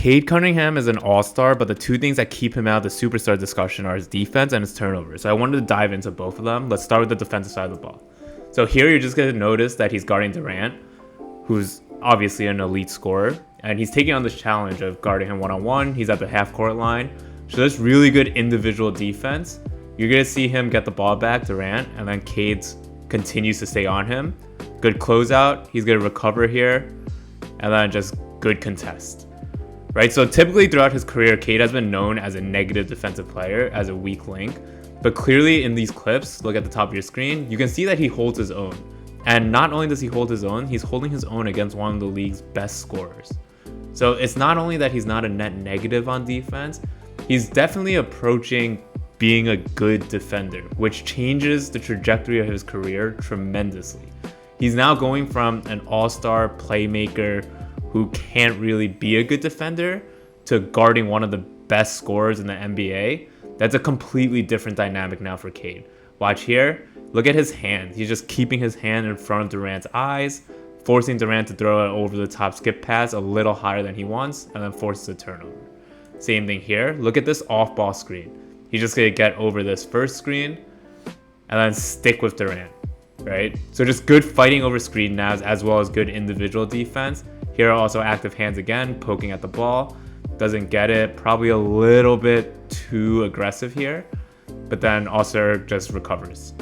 Cade Cunningham is an all-star, but the two things that keep him out of the superstar discussion are his defense and his turnovers. So I wanted to dive into both of them. Let's start with the defensive side of the ball. So here you're just going to notice that he's guarding Durant, who's obviously an elite scorer, and he's taking on this challenge of guarding him one-on-one. He's at the half-court line. So that's really good individual defense. You're going to see him get the ball back, Durant, and then Cade continues to stay on him. Good closeout. He's going to recover here, and then just good contest. Right, so typically throughout his career, Cade has been known as a negative defensive player, as a weak link. But clearly in these clips, look at the top of your screen, you can see that he holds his own. And not only does he hold his own, he's holding his own against one of the league's best scorers. So it's not only that he's not a net negative on defense, he's definitely approaching being a good defender, which changes the trajectory of his career tremendously. He's now going from an all-star playmaker who can't really be a good defender to guarding one of the best scorers in the NBA. That's a completely different dynamic now for Cade. Watch here. Look at his hand. He's just keeping his hand in front of Durant's eyes, forcing Durant to throw an over-the-top skip pass a little higher than he wants, and then forces a turnover. Same thing here. Look at this off-ball screen. He's just going to get over this first screen and then stick with Durant, right? So just good fighting over screen nabs as well as good individual defense. Here are also active hands again, poking at the ball. Doesn't get it. Probably a little bit too aggressive here. But then also just recovers.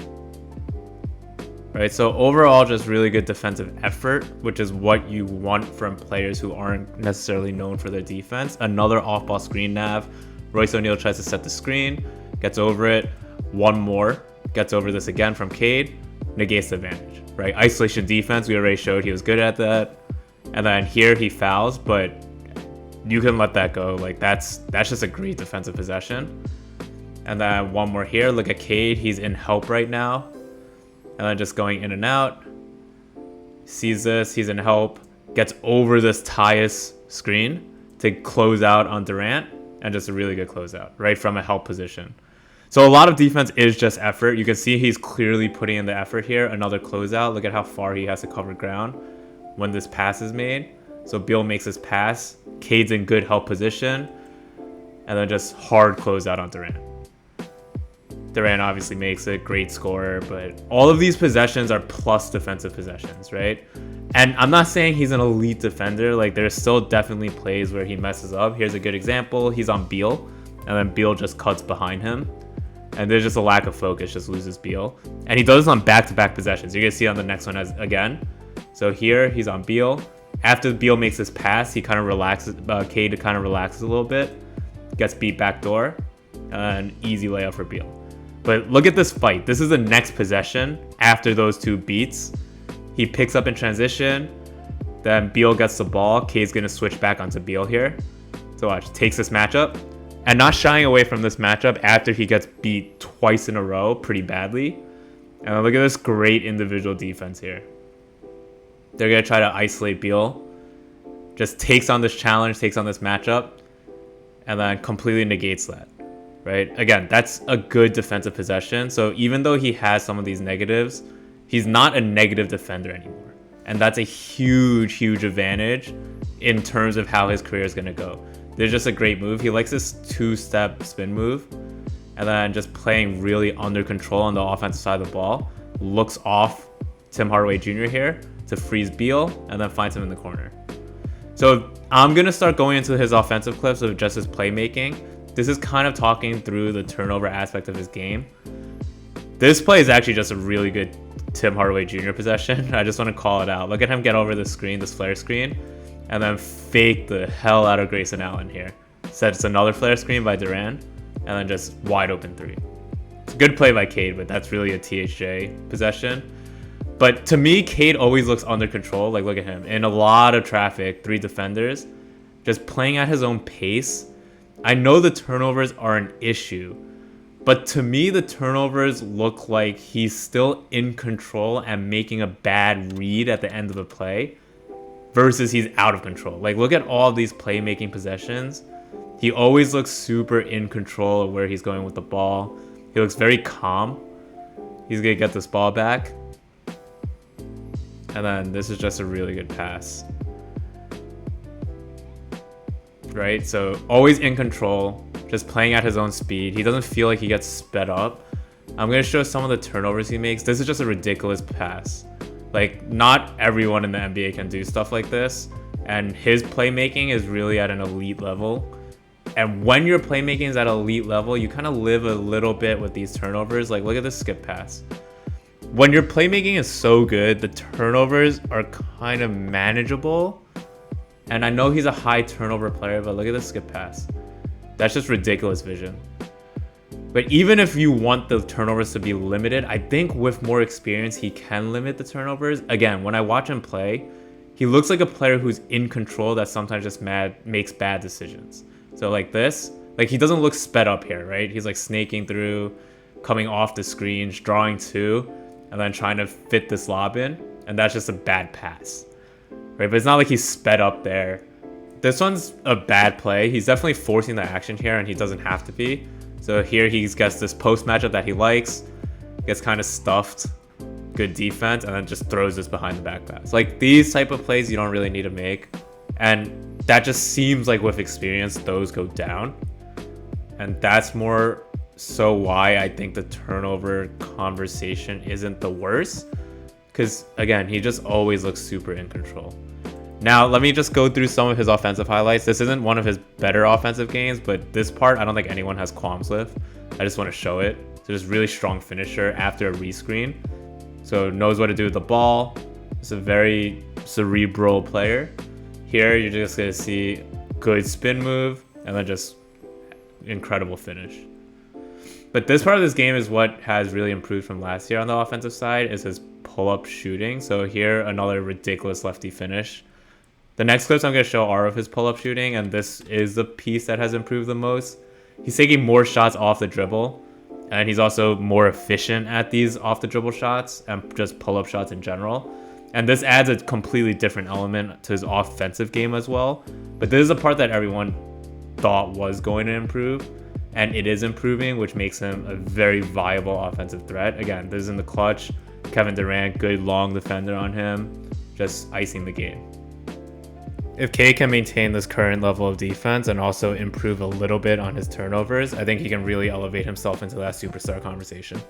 Right, so overall, just really good defensive effort, which is what you want from players who aren't necessarily known for their defense. Another off-ball screen nav. Royce O'Neal tries to set the screen, gets over it. One more, gets over this again from Cade, negates the advantage. Right, isolation defense, we already showed he was good at that. And then here he fouls, but you can let that go. Like that's just a great defensive possession. And then one more here. Look at Cade. He's in help right now. And then just going in and out. Sees this. He's in help. Gets over this Tyus screen to close out on Durant. And just a really good closeout, right from a help position. So a lot of defense is just effort. You can see he's clearly putting in the effort here. Another closeout. Look at how far he has to cover ground when this pass is made. So Beal makes his pass. Cade's in good help position. And then just hard closeout on Durant. Durant obviously makes it, great scorer, but all of these possessions are plus defensive possessions, right? And I'm not saying he's an elite defender. Like there's still definitely plays where he messes up. Here's a good example. He's on Beal, and then Beal just cuts behind him. And there's just a lack of focus, just loses Beal. And he does this on back-to-back possessions. You're going to see on the next one again. So here, he's on Beal. After Beal makes his pass, he kind of relaxes, Cade kind of relaxes a little bit. Gets beat backdoor. An easy layup for Beal. But look at this fight. This is the next possession after those two beats. He picks up in transition. Then Beal gets the ball. Cade's going to switch back onto Beal here. So watch, takes this matchup. And not shying away from this matchup after he gets beat twice in a row pretty badly. And look at this great individual defense here. They're going to try to isolate Beal. Just takes on this challenge, takes on this matchup. And then completely negates that. Right? Again, that's a good defensive possession. So even though he has some of these negatives, he's not a negative defender anymore. And that's a huge, huge advantage in terms of how his career is going to go. There's just a great move. He likes this two-step spin move. And then just playing really under control on the offensive side of the ball. Looks off Tim Hardaway Jr. here to freeze Beal and then finds him in the corner. So I'm going to start going into his offensive clips of just his playmaking. This is kind of talking through the turnover aspect of his game. This play is actually just a really good Tim Hardaway Jr. possession. I just want to call it out. Look at him get over the screen, this flare screen, and then fake the hell out of Grayson Allen here. Sets another flare screen by Durant, and then just wide open three. It's a good play by Cade, but that's really a THJ possession. But to me, Cade always looks under control. Like, look at him. In a lot of traffic, 3 defenders, just playing at his own pace. I know the turnovers are an issue, but to me, the turnovers look like he's still in control and making a bad read at the end of a play versus he's out of control. Like, look at all of these playmaking possessions. He always looks super in control of where he's going with the ball. He looks very calm. He's going to get this ball back. And then this is just a really good pass. right? So always in control, just playing at his own speed. He doesn't feel like he gets sped up. I'm going to show some of the turnovers he makes. This is just a ridiculous pass. Like, not everyone in the NBA can do stuff like this. And his playmaking is really at an elite level. And when your playmaking is at an elite level, you kind of live a little bit with these turnovers. Like, look at this skip pass. When your playmaking is so good, the turnovers are kind of manageable. And I know he's a high turnover player, but look at this skip pass. That's just ridiculous vision. But even if you want the turnovers to be limited, I think with more experience, he can limit the turnovers. Again, when I watch him play, he looks like a player who's in control that sometimes just makes bad decisions. So like this, like he doesn't look sped up here, right? He's like snaking through, coming off the screens, drawing two, and then trying to fit this lob in. And that's just a bad pass, right? But it's not like he's sped up there. This one's a bad play. He's definitely forcing the action here, and he doesn't have to be. So here he gets this post matchup that he likes, gets kind of stuffed, good defense, and then just throws this behind the back pass. Like these type of plays you don't really need to make. And that just seems like with experience, those go down. And that's more so why I think the turnover conversation isn't the worst. Because again, he just always looks super in control. Now, let me just go through some of his offensive highlights. This isn't one of his better offensive games, but this part I don't think anyone has qualms with. I just want to show it. So just really strong finisher after a rescreen. So knows what to do with the ball. It's a very cerebral player. Here, you're just going to see good spin move and then just incredible finish. But this part of this game is what has really improved from last year on the offensive side is his pull-up shooting. So here, another ridiculous lefty finish. The next clips I'm going to show are of his pull-up shooting, and this is the piece that has improved the most. He's taking more shots off the dribble, and he's also more efficient at these off-the-dribble shots and just pull-up shots in general. And this adds a completely different element to his offensive game as well. But this is a part that everyone thought was going to improve, and it is improving, which makes him a very viable offensive threat. Again, this is in the clutch. Kevin Durant, good long defender on him, just icing the game. If Cade can maintain this current level of defense and also improve a little bit on his turnovers, I think he can really elevate himself into that superstar conversation.